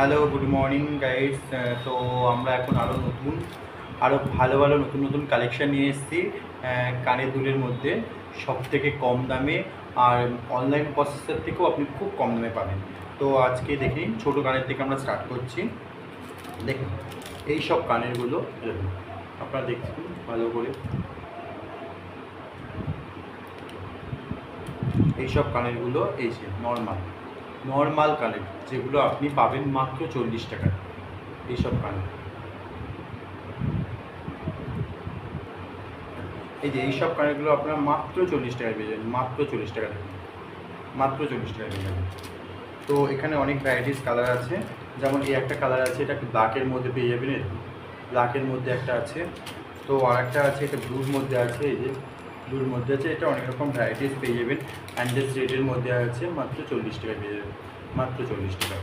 Hello, good morning guys. তো আমরা এখন আরও ভালো ভালো নতুন নতুন কালেকশান নিয়ে এসেছি কানের দুলের মধ্যে, সব থেকে কম দামে আর অনলাইন প্রসেসর থেকেও আপনি খুব কম দামে পাবেন। তো আজকে দেখি ছোটো কানের থেকে আমরা স্টার্ট করছি। দেখুন এই সব কানেরগুলো দেখুন, আপনারা দেখুন ভালো করে। এইসব কানেরগুলো এই যে নর্মাল কানের, যেগুলো আপনি পাবেন মাত্র 40 টাকায়। এইসব কানের, এই যে এইসব কানেরগুলো আপনারা মাত্র 40 টাকায় পেয়ে যাবেন, মাত্র 40 টাকা দেবেন, মাত্র 40 টাকায় পেয়ে যাবেন। তো এখানে অনেক ভ্যারাইটিস কালার আছে, যেমন এই একটা কালার আছে, এটা ব্ল্যাকের মধ্যে পেয়ে যাবেন, ব্ল্যাকের মধ্যে একটা আছে। তো আর একটা আছে, এটা ব্লুর মধ্যে আছে, এই যে ব্লুর মধ্যে আছে, এটা অনেক রকম ভ্যারাইটিস পেয়ে যাবেন। অ্যান্ডেস রেটের মধ্যে আছে, মাত্র 40 টাকায় পেয়ে যাবেন, মাত্র 40 টাকা।